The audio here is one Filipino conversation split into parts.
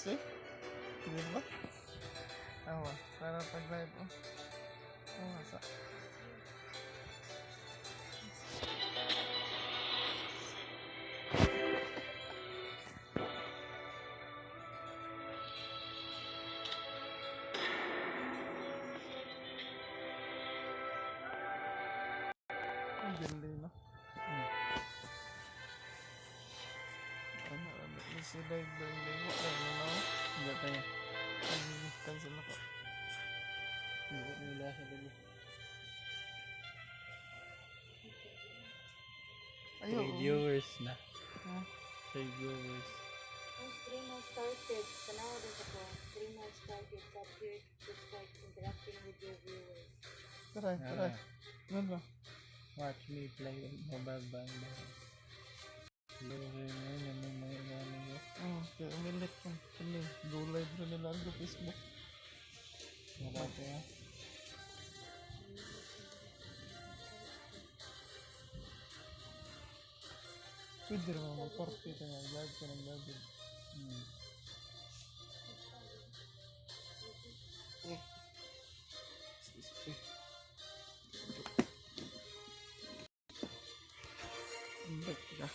See? Di ba? Awa, para pag-live oh. Awa sa. Ang ganda no? Ano, si live ba yung live mo? Ano? Hindi tayo. Cancel ako. Hindi nila sa dali. Ayaw. 3 viewers na. Huh? 3 viewers. Ang stream has started. Tanawa din ako. Stream has started. Tap here to start interacting with your viewers. Try. Ano? Watch me play mobile bang. Kaya umilit ko. Go live na nila sa Facebook. Marami ya. Pwede naman mag-party tayo. Live ka ng live. Back ka.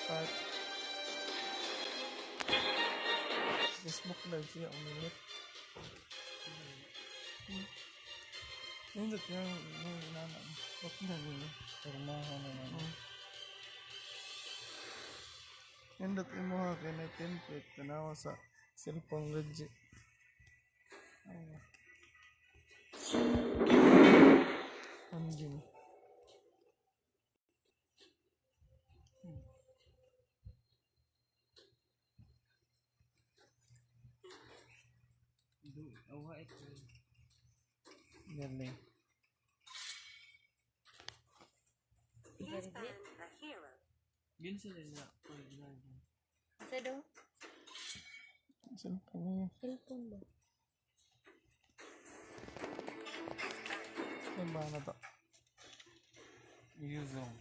Start. Facebook live siya umilit. Nindot yung inana mo. Huwag na nila. Turmahan na naman. Nindot yung mga kaya na template. Tanawa sa cellphone legit. Anjing. Awa ito. Galing. He's been a hero. Yun sila na. Pag-live. Asa daw? Cellphone niya. Cellphone ba? Yan ba na to? Use them.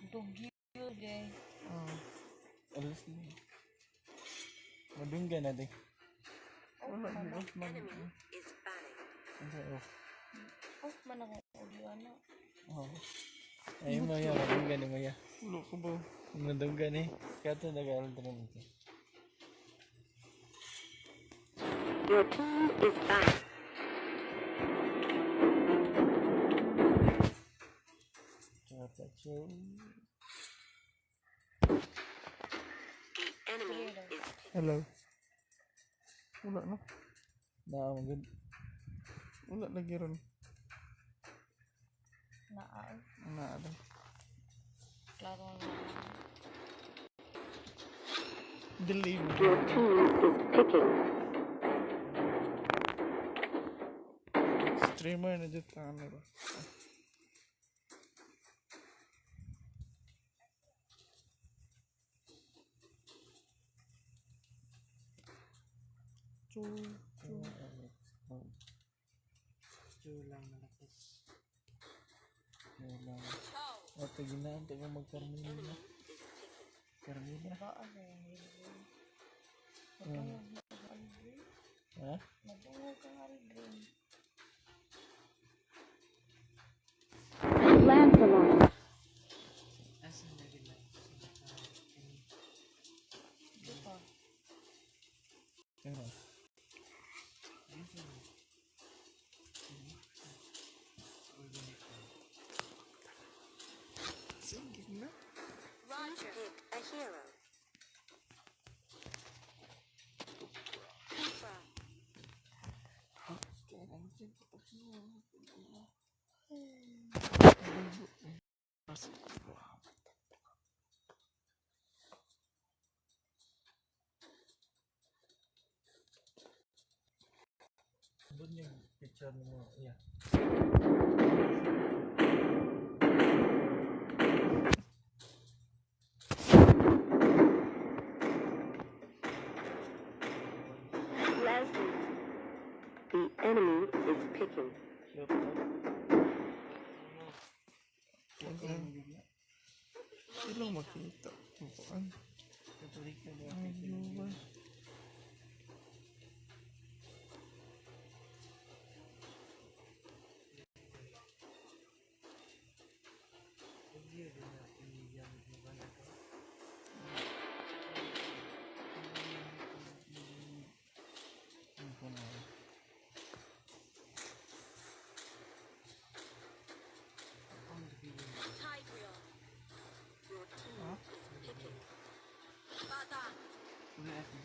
Dugi yun eh. Alas na. Madungga na din. Wala di off man. Enemy is banning. Ano off? Off man ako. Audio na. Ay maya, madungga ni maya. Ulo ko ba? Madungga ni. Kato nag-aaral din ito. Your team is banning. Chacho. The enemy is Hello. Wala no? Naamagod. Wala lagi ron. Naan. Naada. Klaro na. Delete. your team is picking. Streamer na dito ano ba? Lang malapit. Lang. Ito ginaan ito kung mag-Carmina na. Carmina? Nakaan na yung green. Ha? Nabungog ka nga rin green. Lancelot. Asan na rin lang? Ito. Pero? Sige na. Roger. Pick a hero. Kufra. Doon yung picture mo. Yeah. enemy is picking. Shoot out. Sila makita. Bukaan. Katulik na ba? Ay, ba? Ano po na? Tigreal. Your team is picking. Bada. Uli ako.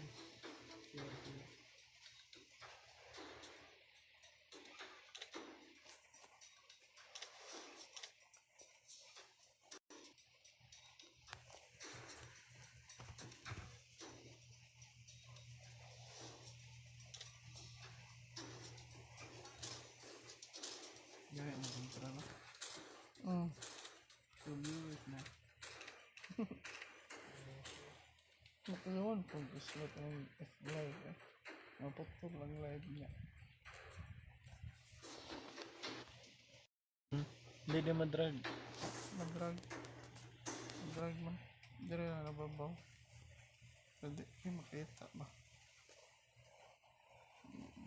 Gaya na kontra na. So viewers na. Makasawan kung gusto mo ng F-Live eh. Maputol ang live niya. Hindi na madrag. Madrag. Madrag man. Dire na nababaw. Pwede kayo makita ba?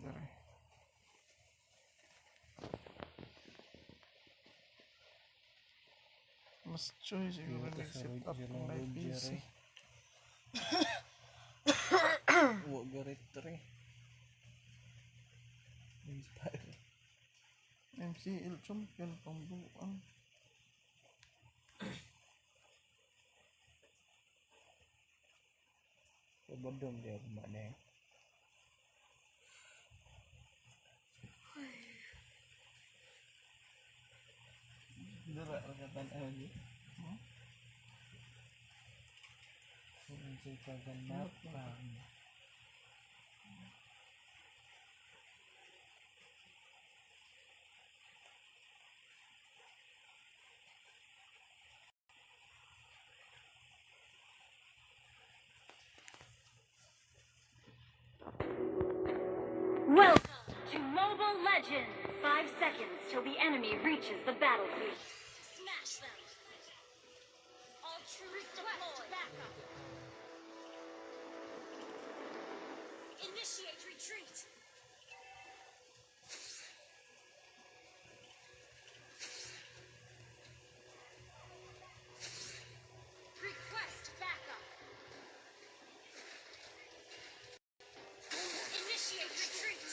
Dire. Mas choice siguro Dito sa nag-set up Roger ng live PC. Huwag garit rin. Inspire. MCL champion pambuan. Kabadong dia mana eh. Dara rakatan aja. Kung sa kaganap lang. Welcome to Mobile Legends! 5 seconds till the enemy reaches the battlefield. Smash them! All troops deployed! Backup! Initiate retreat! Request backup! Initiate retreat!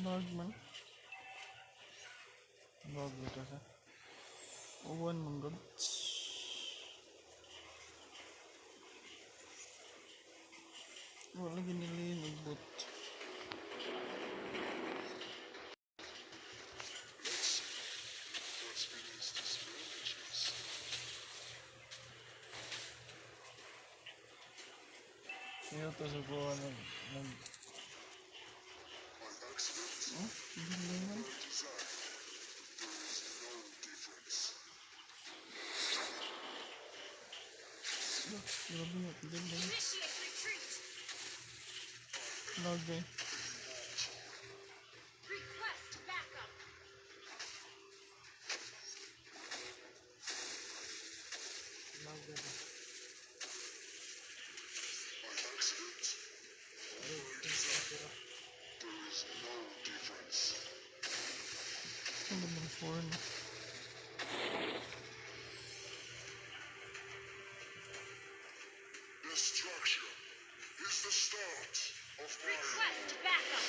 Lag man. Huwag ito sa. Uwan man god. Wala ginili nagbot. Sino to sa kuha ng Ginili man. Grabe nga, tigil lang. Initiate retreat! Lag eh. Request backup! Ano naman 4 na. Destruction is the start of my Request backup!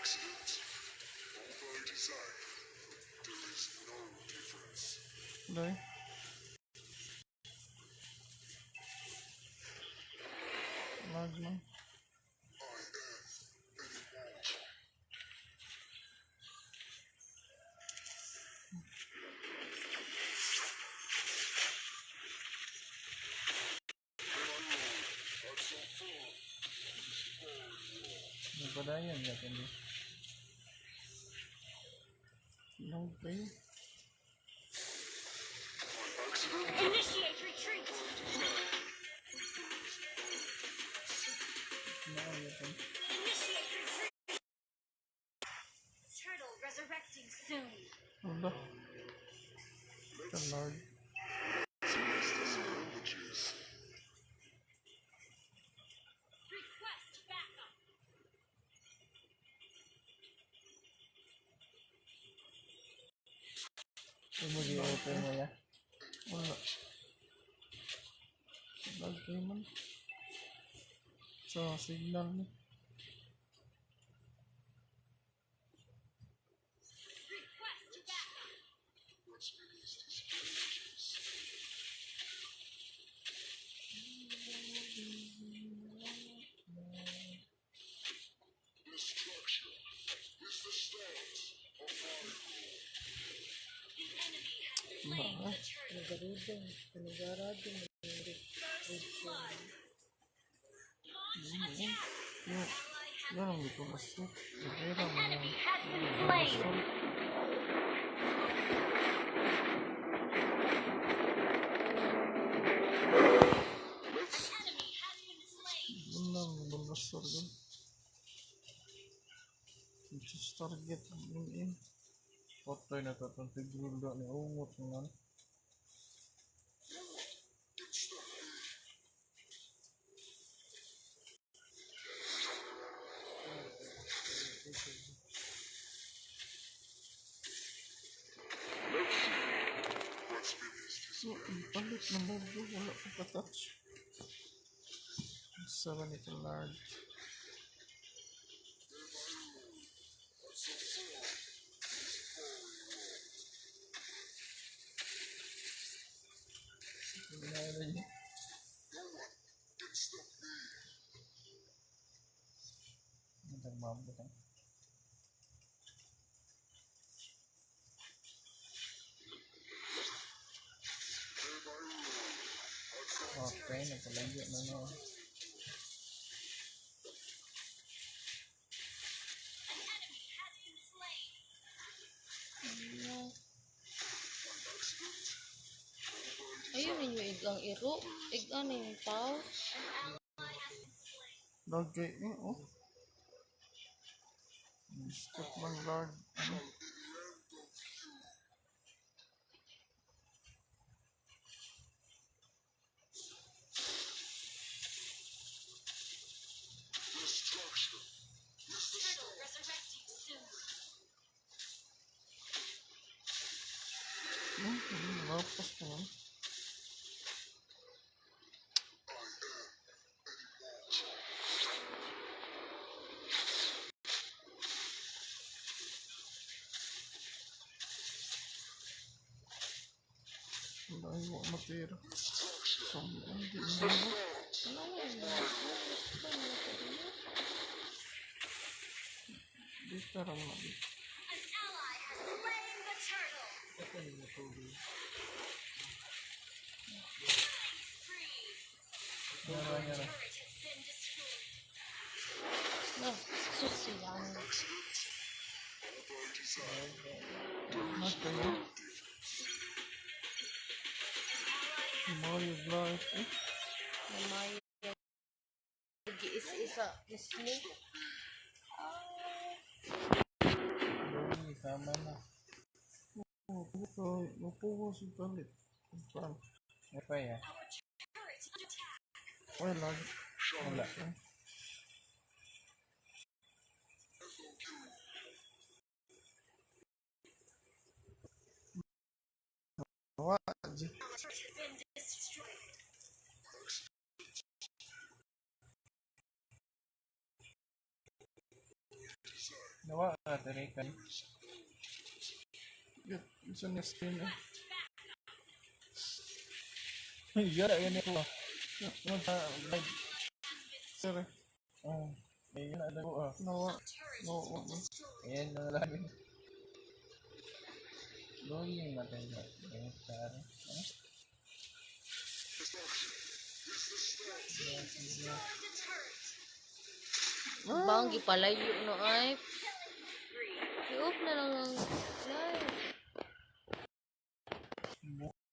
accident or by design. There is no difference. Dai. Lag man. I am an immortal. When I roll, Nagpadayan ya kan dia. Nang kayo. Initiate retreat. Nang ya kan. Initiate retreat. Turtle resurrecting soon. Udah. Tenang. Request backup. Kamu di open mo ya. Wala. Lagi man. Sa signal ni. Request backup. Destruction is the start of my The enemy has slain the turtle. Nagarudan. Panagaradon. First blood. Launch attack. Yung, Ally has yan ang dito masuk. Kira mo yan. enemy has been slain. Enemy has been slain. Bunang bunasar kan. Just target ini. Potay na tatang tigruda ni umot nga. So, ipalit na mo wala ko ka-touch. Sa ganito large. Ginagawa niya. Nagmambo ka. Okay, nagpalagyo na no. An enemy has been slain. Ayun ninyo igang iro. Igang yung tao. Ally has been slain. Lagay oh. Step lang lag. Ano? destruction. Turtle resurrecting soon. Lapas naman. Wala yung matira. Sobrang di na ba? Di tara mo na. An ally has slain the turtle. Killing spree. Meron niya na. Turret has been destroyed. No, susi lang. Nakayo. Mario Blight. Namay. Isa mismo. Dami, tama na. Mapuho si Palit. Saan? Apa ya? Our turret is under attack. Wala lag. Wala. Wala. Our turret has been destroyed. Nawa ka tarikan. Yun, isa na skin eh. Yara yan ako. Ano sa live? Sir eh. Oh. Ayun na ko ah. Nawa. Oo. Ayan na lang. Doon yung natin na. Ayan, sir. Bang gipalayo no ay. I-off na lang ang